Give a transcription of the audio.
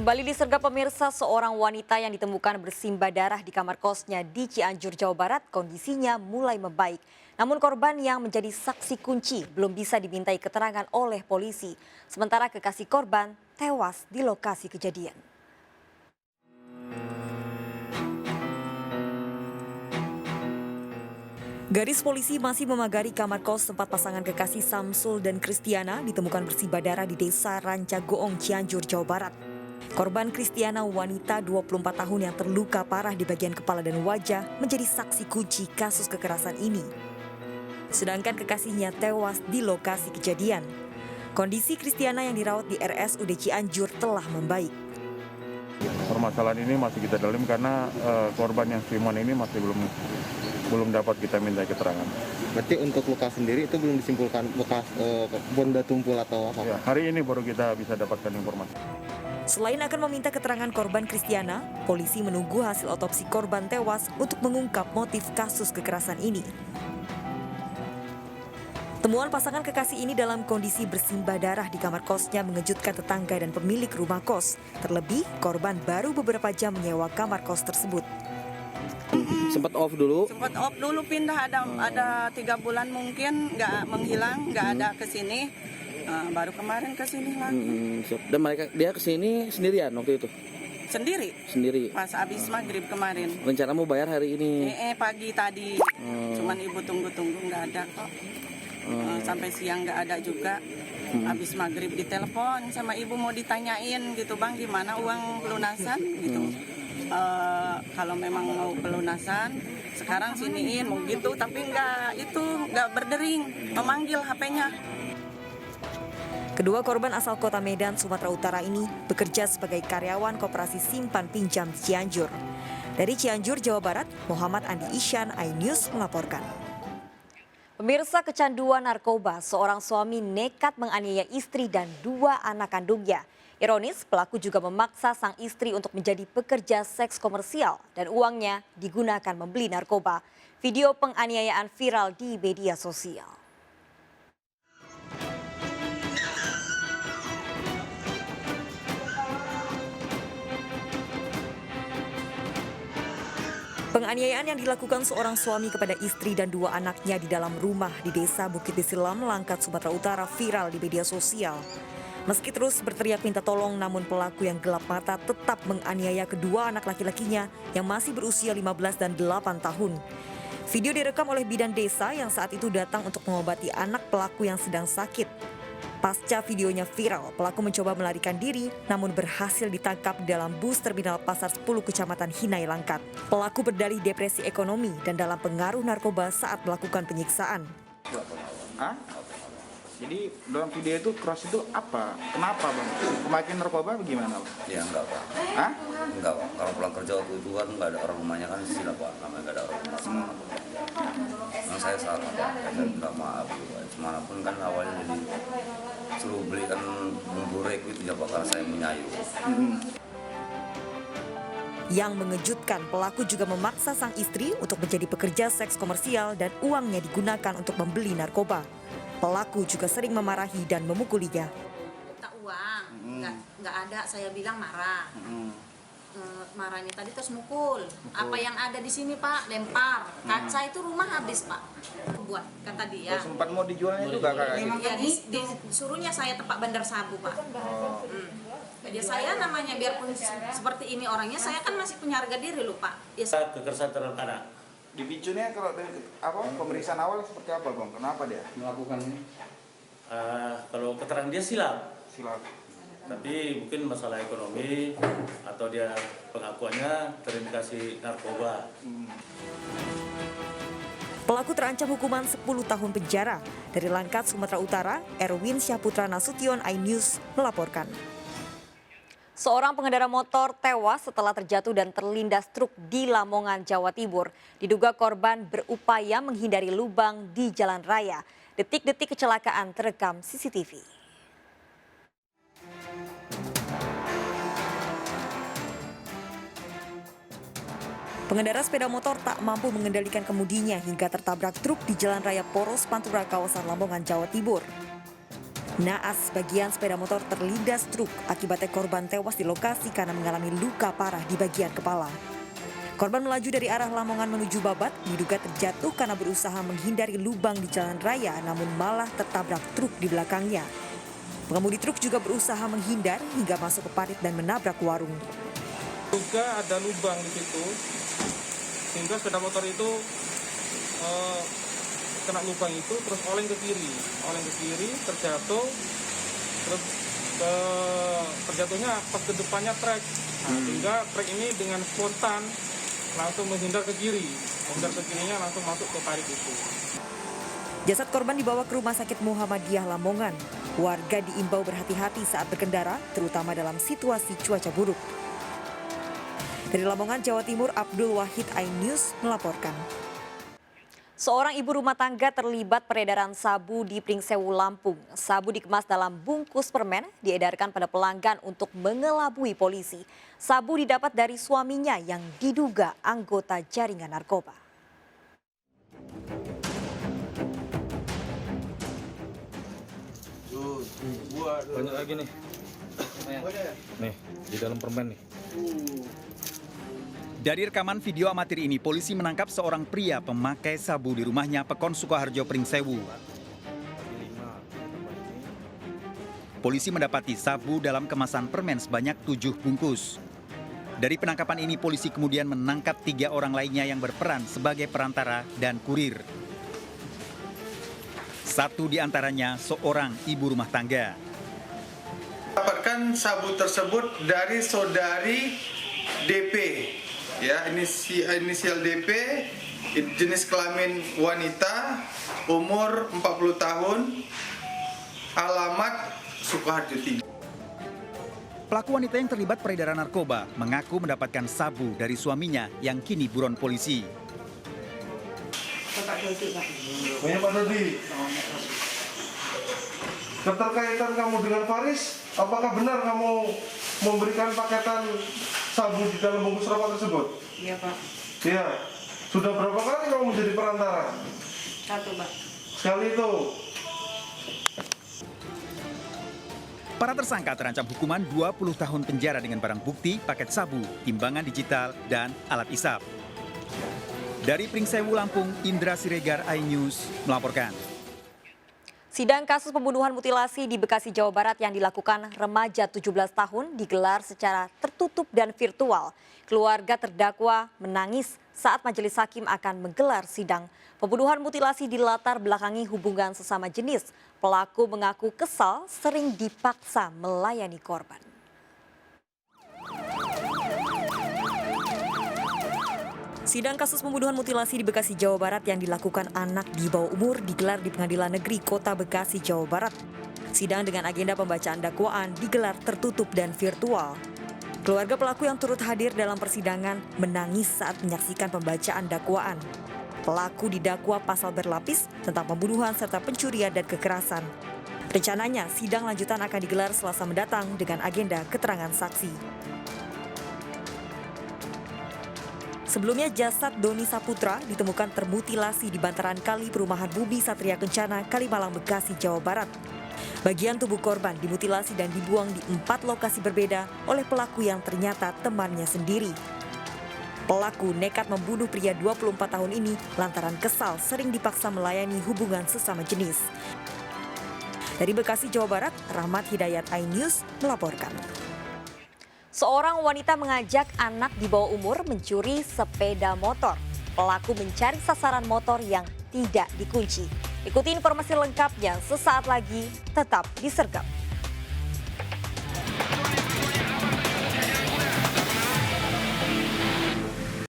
Kembali disergap pemirsa, seorang wanita yang ditemukan bersimbah darah di kamar kosnya di Cianjur, Jawa Barat, kondisinya mulai membaik. Namun korban yang menjadi saksi kunci belum bisa dimintai keterangan oleh polisi. Sementara kekasih korban tewas di lokasi kejadian. Garis polisi masih memagari kamar kos tempat pasangan kekasih Samsul dan Kristiana ditemukan bersimbah darah di Desa Rancagoong, Cianjur, Jawa Barat. Korban Kristiana, wanita 24 tahun yang terluka parah di bagian kepala dan wajah, menjadi saksi kunci kasus kekerasan ini. Sedangkan kekasihnya tewas di lokasi kejadian. Kondisi Kristiana yang dirawat di RSUD Cianjur telah membaik. Permasalahan ini masih kita dalam karena korban yang Simon ini masih belum dapat kita minta keterangan. Berarti untuk luka sendiri itu belum disimpulkan bekas benda tumpul atau apa? Ya, hari ini baru kita bisa dapatkan informasi. Selain akan meminta keterangan korban Kristiana, polisi menunggu hasil otopsi korban tewas untuk mengungkap motif kasus kekerasan ini. Temuan pasangan kekasih ini dalam kondisi bersimbah darah di kamar kosnya mengejutkan tetangga dan pemilik rumah kos. Terlebih, korban baru beberapa jam menyewa kamar kos tersebut. Sempat off dulu? Sempat off dulu, pindah ada 3 bulan mungkin, nggak menghilang, nggak ada ke sini. Baru kemarin ke sini lagi. Dan dia ke sini sendirian waktu itu? Sendiri. Pas habis maghrib kemarin. Rencana mau bayar hari ini? Pagi tadi. Cuman ibu tunggu nggak ada kok. Sampai siang nggak ada juga. Habis maghrib ditelepon sama ibu mau ditanyain gitu, Bang, gimana uang pelunasan gitu. Kalau memang mau pelunasan sekarang siniin mau gitu, tapi nggak berdering, memanggil HP-nya. Kedua korban asal kota Medan, Sumatera Utara ini bekerja sebagai karyawan koperasi simpan pinjam Cianjur. Dari Cianjur, Jawa Barat, Muhammad Andi Isyan, iNews melaporkan. Pemirsa, kecanduan narkoba, seorang suami nekat menganiaya istri dan 2 anak kandungnya. Ironis, pelaku juga memaksa sang istri untuk menjadi pekerja seks komersial dan uangnya digunakan membeli narkoba. Video penganiayaan viral di media sosial. Penganiayaan yang dilakukan seorang suami kepada istri dan 2 anaknya di dalam rumah di desa Bukit Besilam, Langkat, Sumatera Utara viral di media sosial. Meski terus berteriak minta tolong, namun pelaku yang gelap mata tetap menganiaya kedua anak laki-lakinya yang masih berusia 15 dan 8 tahun. Video direkam oleh bidan desa yang saat itu datang untuk mengobati anak pelaku yang sedang sakit. Pasca videonya viral, pelaku mencoba melarikan diri namun berhasil ditangkap di dalam bus terminal Pasar 10 Kecamatan Hinai, Langkat. Pelaku berdalih depresi ekonomi dan dalam pengaruh narkoba saat melakukan penyiksaan. Hah? Jadi dalam video itu cross itu apa? Kenapa, Bang? Pemakaian narkoba bagaimana, Bang? Ya enggak, Pak. Hah? Enggak, Pak. Kalau pulang kerja waktu itu kan enggak ada orang rumahnya kan sila, Pak. Namanya enggak ada orang rumah semua. Nah, saya salah, Pak. Saya minta maaf, Pak. Semanapun kan awalnya jadi suruh belikan bumbu rek itu ya, Pak, karena saya menyayung. Yang mengejutkan, pelaku juga memaksa sang istri untuk menjadi pekerja seks komersial dan uangnya digunakan untuk membeli narkoba. Pelaku juga sering memarahi dan memukulinya. Minta uang, nggak ada, saya bilang marah. Marahnya tadi terus mukul. Apa yang ada di sini, Pak, lempar. Kaca itu rumah habis, Pak. Buat, kata dia. Sempat mau dijualnya juga, Kak? Ya, disuruhnya saya tepak bandar sabu, Pak. Jadi saya namanya biarpun seperti ini orangnya, saya kan masih punya harga diri loh, Pak. Ya, kekerasan terhadap anak. Dipicunya kalau dari pemeriksaan awal seperti apa, Bang? Kenapa dia melakukan ini? Kalau keterangan dia silap. Tapi mungkin masalah ekonomi atau dia pengakuannya terindikasi narkoba. Pelaku terancam hukuman 10 tahun penjara. Dari Langkat, Sumatera Utara, Erwin Syahputra Nasution, iNews melaporkan. Seorang pengendara motor tewas setelah terjatuh dan terlindas truk di Lamongan, Jawa Timur. Diduga korban berupaya menghindari lubang di jalan raya. Detik-detik kecelakaan terekam CCTV. Pengendara sepeda motor tak mampu mengendalikan kemudinya hingga tertabrak truk di jalan raya Poros Pantura, kawasan Lamongan, Jawa Timur. Naas bagian sepeda motor terlindas truk, akibatnya korban tewas di lokasi karena mengalami luka parah di bagian kepala. Korban melaju dari arah Lamongan menuju Babat, diduga terjatuh karena berusaha menghindari lubang di jalan raya, namun malah tertabrak truk di belakangnya. Pengemudi truk juga berusaha menghindar hingga masuk ke parit dan menabrak warung. Juga ada lubang di situ, sehingga sepeda motor itu kena lubang itu, terus oleng ke kiri, terjatuh, terus terjatuhnya pas ke depannya trek, sehingga trek ini dengan spontan langsung menghindar ke kirinya langsung masuk ke parit itu. Jasad korban dibawa ke Rumah Sakit Muhammadiyah Lamongan. Warga diimbau berhati-hati saat berkendara, terutama dalam situasi cuaca buruk. Dari Lamongan, Jawa Timur, Abdul Wahid, iNews melaporkan. Seorang ibu rumah tangga terlibat peredaran sabu di Pringsewu, Lampung. Sabu dikemas dalam bungkus permen, diedarkan pada pelanggan untuk mengelabui polisi. Sabu didapat dari suaminya yang diduga anggota jaringan narkoba. Banyak lagi nih. Nih, di dalam permen nih. Dari rekaman video amatir ini, polisi menangkap seorang pria pemakai sabu di rumahnya Pekon Sukoharjo, Pringsewu. Polisi mendapati sabu dalam kemasan permen sebanyak 7 bungkus. Dari penangkapan ini, polisi kemudian menangkap 3 orang lainnya yang berperan sebagai perantara dan kurir. Satu di antaranya seorang ibu rumah tangga. Dapatkan sabu tersebut dari saudari DP. Ya, inisial DP, jenis kelamin wanita, umur 40 tahun, alamat Sukoharjo Timur. Pelaku wanita yang terlibat peredaran narkoba mengaku mendapatkan sabu dari suaminya yang kini buron polisi. Banyak Pak Dodi. Keterkaitan kamu dengan Faris, apakah benar kamu memberikan paketan sabu di dalam bungkus rokok tersebut? Iya Pak. Iya. Sudah berapa kali kamu menjadi perantara? 1 Pak. Sekali itu. Para tersangka terancam hukuman 20 tahun penjara dengan barang bukti, paket sabu, timbangan digital, dan alat isap. Dari Pringsewu, Lampung, Indra Siregar, iNews melaporkan. Sidang kasus pembunuhan mutilasi di Bekasi, Jawa Barat yang dilakukan remaja 17 tahun digelar secara tertutup dan virtual. Keluarga terdakwa menangis saat majelis hakim akan menggelar sidang. Pembunuhan mutilasi dilatar belakangi hubungan sesama jenis. Pelaku mengaku kesal sering dipaksa melayani korban. Sidang kasus pembunuhan mutilasi di Bekasi, Jawa Barat yang dilakukan anak di bawah umur digelar di Pengadilan Negeri Kota Bekasi, Jawa Barat. Sidang dengan agenda pembacaan dakwaan digelar tertutup dan virtual. Keluarga pelaku yang turut hadir dalam persidangan menangis saat menyaksikan pembacaan dakwaan. Pelaku didakwa pasal berlapis tentang pembunuhan serta pencurian dan kekerasan. Rencananya sidang lanjutan akan digelar Selasa mendatang dengan agenda keterangan saksi. Sebelumnya jasad Doni Saputra ditemukan termutilasi di bantaran kali perumahan Bumi Satria Kencana, Kalimalang, Bekasi, Jawa Barat. Bagian tubuh korban dimutilasi dan dibuang di 4 lokasi berbeda oleh pelaku yang ternyata temannya sendiri. Pelaku nekat membunuh pria 24 tahun ini lantaran kesal sering dipaksa melayani hubungan sesama jenis. Dari Bekasi, Jawa Barat, Rahmat Hidayat, iNews melaporkan. Seorang wanita mengajak anak di bawah umur mencuri sepeda motor. Pelaku mencari sasaran motor yang tidak dikunci. Ikuti informasi lengkapnya sesaat lagi, tetap di Sergap.